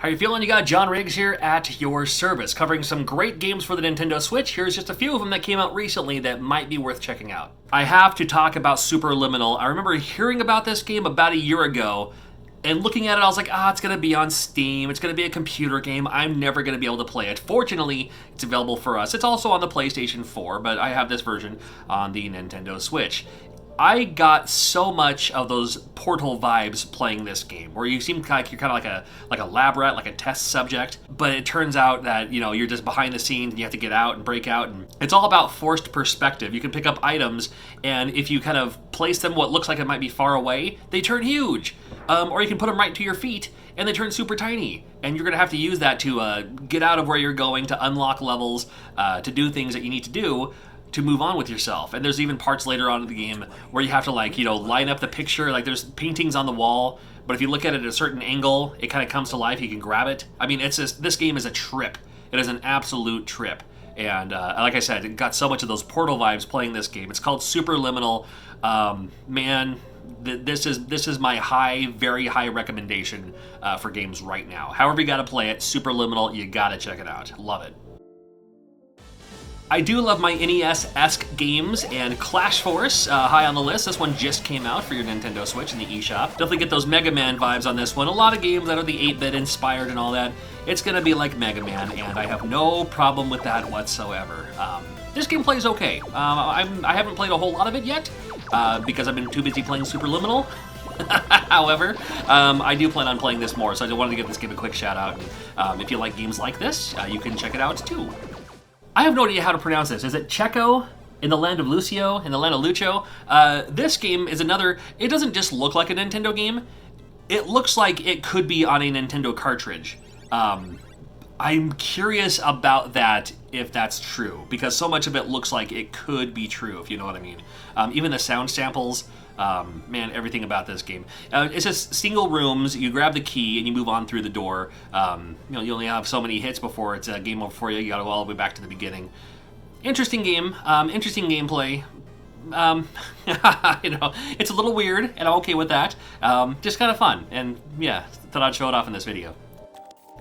How you feeling? You got John Riggs here at your service, covering some great games for the Nintendo Switch. Here's just a few of them that came out recently that might be worth checking out. I have to talk about Superliminal. I remember hearing about this game about a year ago, and looking at it, I was like, it's going to be on Steam. It's going to be a computer game. I'm never going to be able to play it. Fortunately, it's available for us. It's also on the PlayStation 4, but I have this version on the Nintendo Switch. I got so much of those Portal vibes playing this game, where you seem like you're kind of like a lab rat, like a test subject, but it turns out that, you're just behind the scenes and you have to get out and break out, and it's all about forced perspective. You can pick up items, and if you kind of place them what looks like it might be far away, they turn huge. Or you can put them right to your feet, and they turn super tiny. And you're going to have to use that to get out of where you're going, to unlock levels, to do things that you need to do to move on with yourself. And there's even parts later on in the game where you have to line up the picture. Like there's paintings on the wall, but if you look at it at a certain angle, it kind of comes to life. You can grab it. I mean, this game is a trip. It is an absolute trip. And like I said, it got so much of those Portal vibes playing this game. It's called Superliminal. Man, this is my very high recommendation for games right now. However you got to play it, Superliminal, you got to check it out. Love it. I do love my NES-esque games, and Clash Force, high on the list. This one just came out for your Nintendo Switch in the eShop. Definitely get those Mega Man vibes on this one. A lot of games that are the 8-bit inspired and all that. It's gonna be like Mega Man, and I have no problem with that whatsoever. This game plays okay. I haven't played a whole lot of it yet, because I've been too busy playing Superliminal. However, I do plan on playing this more, so I just wanted to give this game a quick shout out. And, if you like games like this, you can check it out too. I have no idea how to pronounce this. Is it Checo in the land of Lucio, in the land of Lucho? This game is another, it doesn't just look like a Nintendo game. It looks like it could be on a Nintendo cartridge. I'm curious about that, if that's true, because so much of it looks like it could be true, if you know what I mean. Even the sound samples, man, everything about this game. It's just single rooms. You grab the key and you move on through the door. You only have so many hits before it's a game over for you. You got to go all the way back to the beginning. Interesting game. Interesting gameplay. It's a little weird, and I'm okay with that. Just kind of fun, and yeah, thought I'd show it off in this video.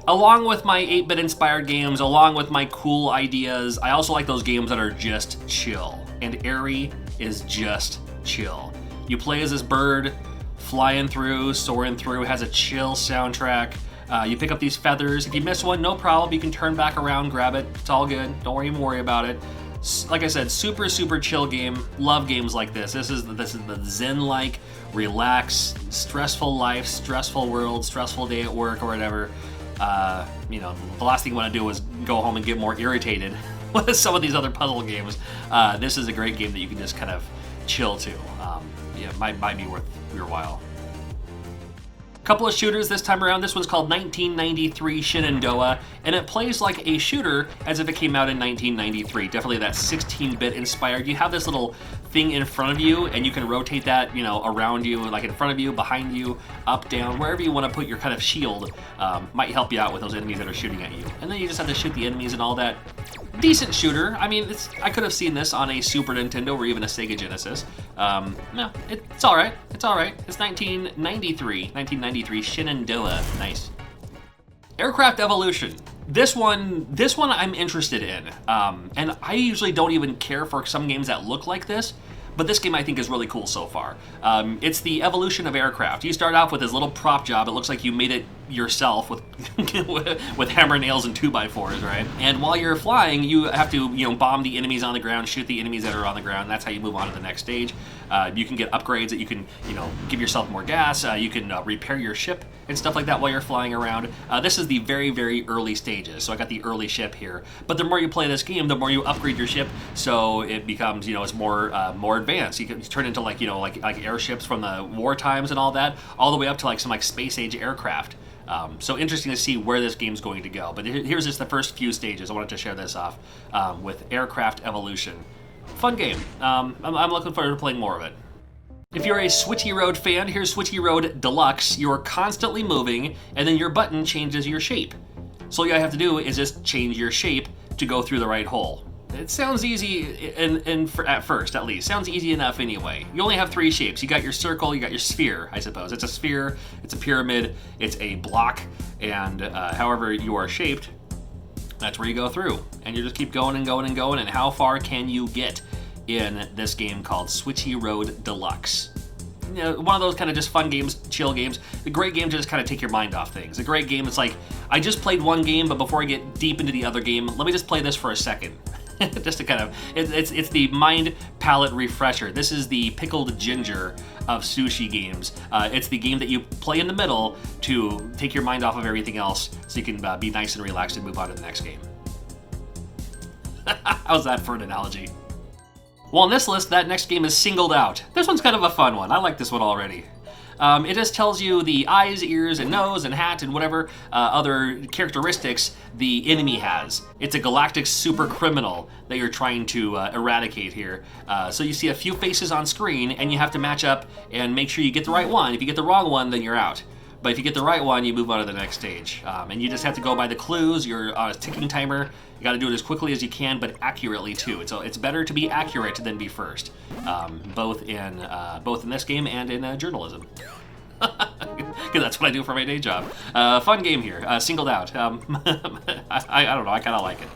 Along with my 8-bit inspired games, along with my cool ideas, I also like those games that are just chill. And Airy is just chill. You play as this bird, flying through, soaring through, has a chill soundtrack. You pick up these feathers. If you miss one, no problem. You can turn back around, grab it. It's all good. Don't even worry about it. Like I said, super, super chill game. Love games like this. This is the zen-like, relax, stressful life, stressful world, stressful day at work or whatever. The last thing you want to do is go home and get more irritated with some of these other puzzle games. This is a great game that you can just kind of chill to. Might be worth your while. Couple of shooters this time around. This one's called 1993 Shenandoah, and it plays like a shooter as if it came out in 1993. Definitely that 16-bit inspired. You have this little thing in front of you, and you can rotate that, around you, like in front of you, behind you, up, down, wherever you want to put your kind of shield. Might help you out with those enemies that are shooting at you. And then you just have to shoot the enemies and all that. Decent shooter. I mean, I could have seen this on a Super Nintendo or even a Sega Genesis. No, it's all right. It's all right. It's 1993 Shenandoah. Nice. Aircraft Evolution. This one I'm interested in. And I usually don't even care for some games that look like this, but this game I think is really cool so far. It's the evolution of aircraft. You start off with this little prop job. It looks like you made it yourself with with hammer nails and 2x4s, right? And while you're flying, you have to bomb the enemies on the ground, shoot the enemies that are on the ground. That's how you move on to the next stage. You can get upgrades that you can give yourself more gas. You can repair your ship and stuff like that while you're flying around. This is the very, very early stages, so I got the early ship here. But the more you play this game, the more you upgrade your ship, so it becomes it's more advanced. You can turn into like airships from the war times and all that, all the way up to some space age aircraft. So interesting to see where this game's going to go. But here's just the first few stages. I wanted to share this off with Aircraft Evolution. Fun game. I'm looking forward to playing more of it. If you're a Switchy Road fan, here's Switchy Road Deluxe. You're constantly moving, and then your button changes your shape. So all you have to do is just change your shape to go through the right hole. It sounds easy at first, at least. Sounds easy enough anyway. You only have 3 shapes. You got your circle, you got your sphere, I suppose. It's a sphere, it's a pyramid, it's a block, and however you are shaped, that's where you go through. And you just keep going and going and going, and how far can you get in this game called Switchy Road Deluxe? You know, one of those kind of just fun games, chill games. A great game to just kind of take your mind off things. A great game, it's like, I just played one game, but before I get deep into the other game, let me just play this for a second. Just to kind of, it's the mind palate refresher. This is the pickled ginger of sushi games. It's the game that you play in the middle to take your mind off of everything else so you can be nice and relaxed and move on to the next game. How's that for an analogy? Well, on this list, that next game is singled out. This one's kind of a fun one. I like this one already. It just tells you the eyes, ears, and nose, and hat, and whatever other characteristics the enemy has. It's a galactic super criminal that you're trying to eradicate here. So you see a few faces on screen, and you have to match up and make sure you get the right one. If you get the wrong one, then you're out. But if you get the right one, you move on to the next stage. And you just have to go by the clues. You're on a ticking timer. You got to do it as quickly as you can, but accurately too. So it's better to be accurate than be first, both in this game and in journalism. Because that's what I do for my day job. Fun game here, singled out. I don't know, I kind of like it.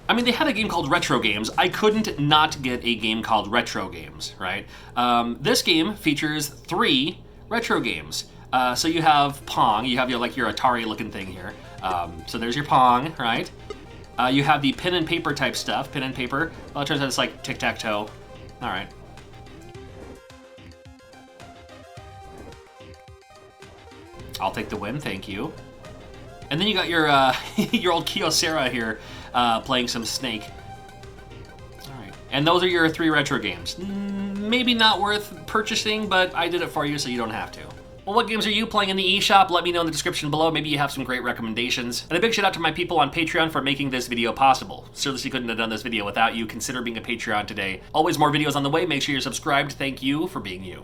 I mean, they had a game called Retro Games. I couldn't not get a game called Retro Games, right? This game features 3 retro games. So you have Pong, you have your Atari looking thing here. So there's your Pong, right? You have the pen and paper type stuff, pen and paper. Well, it turns out it's like tic-tac-toe. All right. I'll take the win, thank you. And then you got your your old Kyocera here playing some Snake. All right. And those are your 3 retro games. Maybe not worth purchasing, but I did it for you so you don't have to. Well, what games are you playing in the eShop? Let me know in the description below. Maybe you have some great recommendations. And a big shout out to my people on Patreon for making this video possible. Seriously couldn't have done this video without you. Consider being a Patreon today. Always more videos on the way. Make sure you're subscribed. Thank you for being you.